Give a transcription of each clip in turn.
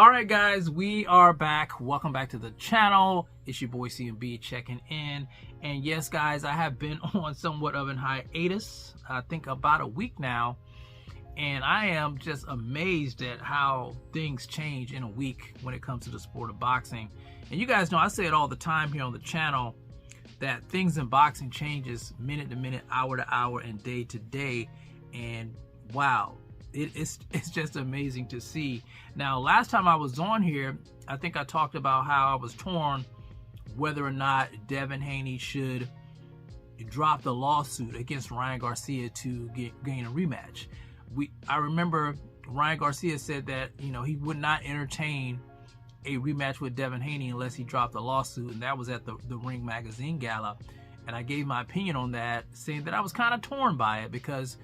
All right, guys, we are back. Welcome back to the channel. It's your boy CMB checking in. And yes, guys, I have been on somewhat of an hiatus, I think about a week now. And I am just amazed at how things change in a week when it comes to the sport of boxing. And you guys know I say it all the time here on the channel that things in boxing changes minute to minute, hour to hour, and day to day. And wow, it's just amazing to see. Now, last time I was on here, I think I talked about how I was torn whether or not Devin Haney should drop the lawsuit against Ryan Garcia to gain a rematch. I remember Ryan Garcia said that, you know, he would not entertain a rematch with Devin Haney unless he dropped the lawsuit, and that was at the Ring Magazine Gala. And I gave my opinion on that, saying that I was kind of torn by it because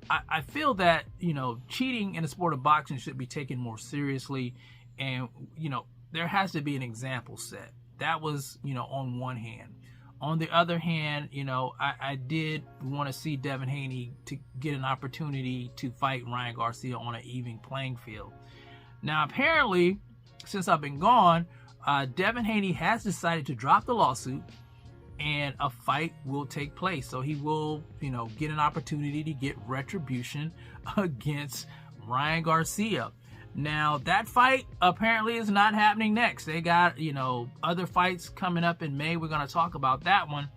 I feel that, you know, cheating in the sport of boxing should be taken more seriously. And, you know, there has to be an example set. That was, you know, on one hand. On the other hand, you know, I did want to see Devin Haney to get an opportunity to fight Ryan Garcia on an even playing field. Now, apparently, since I've been gone, Devin Haney has decided to drop the lawsuit, and a fight will take place. So he will, you know, get an opportunity to get retribution against Ryan Garcia. Now, that fight apparently is not happening next. They got, you know, other fights coming up in May. We're going to talk about that one.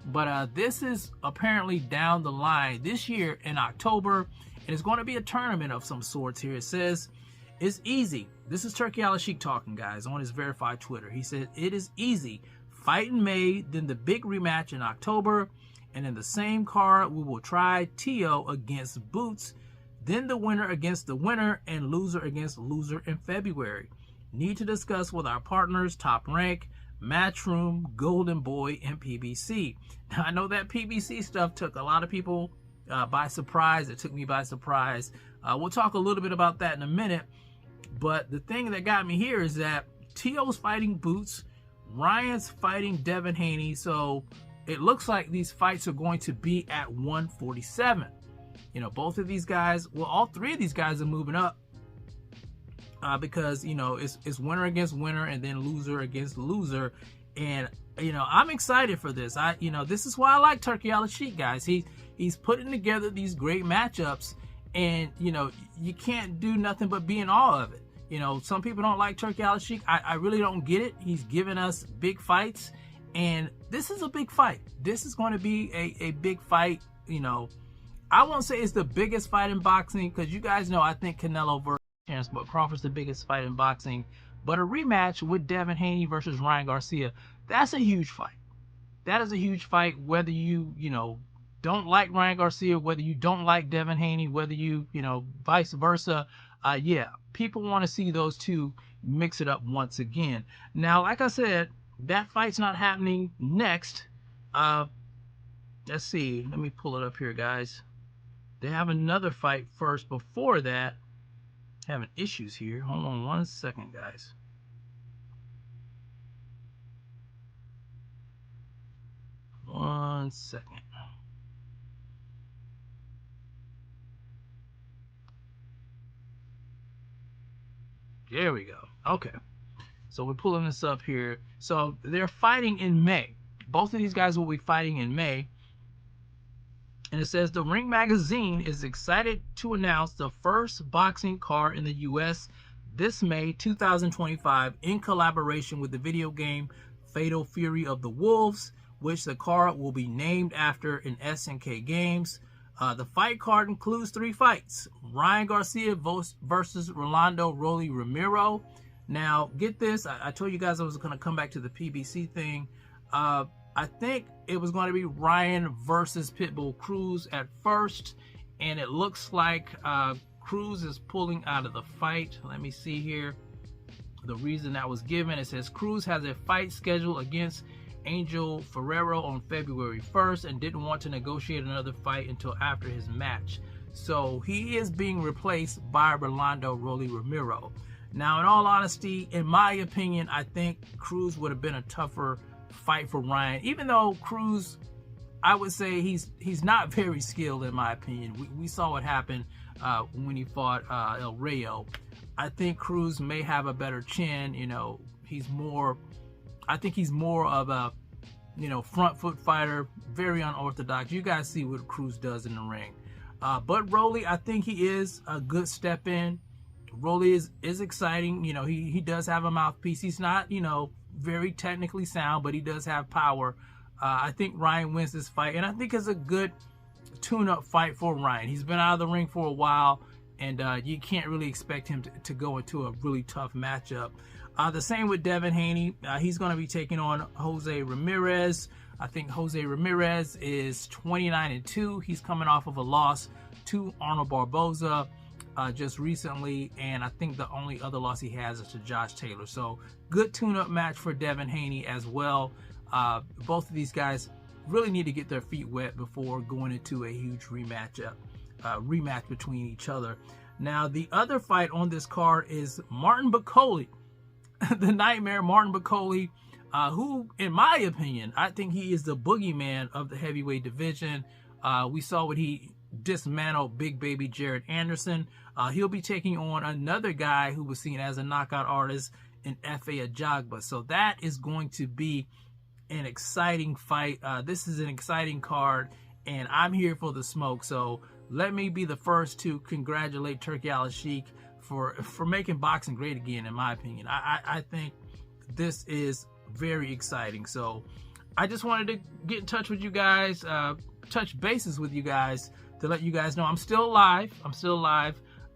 But this is apparently down the line this year in October. And it's going to be a tournament of some sorts here. It says it's easy. This is Turkey Al-Sheikh talking, guys, on his verified Twitter. He said it is easy. Fight in May, then the big rematch in October, and in the same card we will try Tio against Boots, then the winner against the winner, and loser against loser in February. Need to discuss with our partners, Top Rank, Matchroom, Golden Boy, and PBC. Now, I know that PBC stuff took a lot of people by surprise. It took me by surprise. We'll talk a little bit about that in a minute. But the thing that got me here is that Tio's fighting Boots, Ryan's fighting Devin Haney, so it looks like these fights are going to be at 147. You know, both of these guys, well, all three of these guys are moving up because, you know, it's winner against winner and then loser against loser. And, you know, I'm excited for this. You know, this is why I like Turkey Al-Sheikh, guys. He's putting together these great matchups, and, you know, you can't do nothing but be in awe of it. You know, some people don't like Turkey Al-Sheikh. I really don't get it. He's given us big fights, and this is a big fight. This is going to be a big fight. You know, I won't say it's the biggest fight in boxing because you guys know I think Canelo versus Terence Crawford's the biggest fight in boxing. But a rematch with Devin Haney versus Ryan Garcia, that's a huge fight. That is a huge fight, whether you know, don't like Ryan Garcia, whether you don't like Devin Haney, whether you know, vice versa. Yeah, people want to see those two mix it up once again. Now, like I said, that fight's not happening next. Let's see. Let me pull it up here, guys. They have another fight first before that. Having issues here. Hold on one second, guys. One second. There we go. Okay. So we're pulling this up here. So they're fighting in May. Both of these guys will be fighting in May. And it says the Ring Magazine is excited to announce the first boxing card in the U.S. this May 2025 in collaboration with the video game Fatal Fury of the Wolves, which the card will be named after in SNK Games. The fight card includes 3 fights. Ryan Garcia versus Rolando Rolly Romero. Now, get this. I told you guys I was going to come back to the PBC thing. I think it was going to be Ryan versus Pitbull Cruz at first. And it looks like Cruz is pulling out of the fight. Let me see here. The reason that was given, it says Cruz has a fight scheduled against Angel Ferrero on February 1st and didn't want to negotiate another fight until after his match. So he is being replaced by Rolando Rolly Romero. Now, in all honesty, in my opinion, I think Cruz would have been a tougher fight for Ryan, even though Cruz, I would say he's not very skilled in my opinion. We saw what happened when he fought El Rayo. I think Cruz may have a better chin. You know, I think he's more of a, you know, front foot fighter, very unorthodox. You guys see what Cruz does in the ring. But Rolly, I think he is a good step in. Rolly is exciting. You know, he does have a mouthpiece. He's not, you know, very technically sound, but he does have power. I think Ryan wins this fight, and I think it's a good tune-up fight for Ryan. He's been out of the ring for a while, and you can't really expect him to go into a really tough matchup. The same with Devin Haney. He's going to be taking on Jose Ramirez. I think Jose Ramirez is 29-2. He's coming off of a loss to Arnold Barboza just recently, and I think the only other loss he has is to Josh Taylor. So good tune-up match for Devin Haney as well. Both of these guys really need to get their feet wet before going into a huge rematch between each other. Now, the other fight on this card is Martin Bakole, the Nightmare Martin Bakole, who, in my opinion, I think he is the boogeyman of the heavyweight division. We saw what he dismantled Big Baby Jared Anderson. He'll be taking on another guy who was seen as a knockout artist in Efe Ajagba. So that is going to be an exciting fight. This is an exciting card, and I'm here for the smoke. So let me be the first to congratulate Turki Al-Sheikh for making boxing great again, in my opinion. I think this is very exciting. So I just wanted to get in touch with you guys, touch bases with you guys to let you guys know I'm still alive.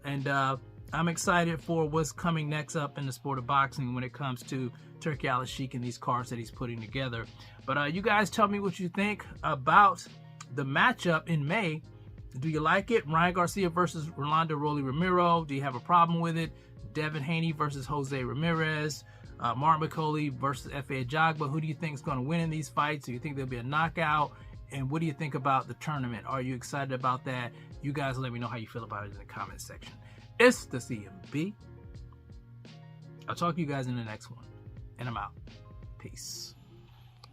And I'm excited for what's coming next up in the sport of boxing when it comes to Turki Al-Sheikh and these cards that he's putting together. But you guys tell me what you think about the matchup in May. Do you like it? Ryan Garcia versus Rolando Rolly Ramiro. Do you have a problem with it? Devin Haney versus Jose Ramirez. Martin Bakole versus Efe Ajagba. Who do you think is going to win in these fights? Do you think there'll be a knockout? And what do you think about the tournament? Are you excited about that? You guys let me know how you feel about it in the comment section. It's the CMB. I'll talk to you guys in the next one. And I'm out. Peace.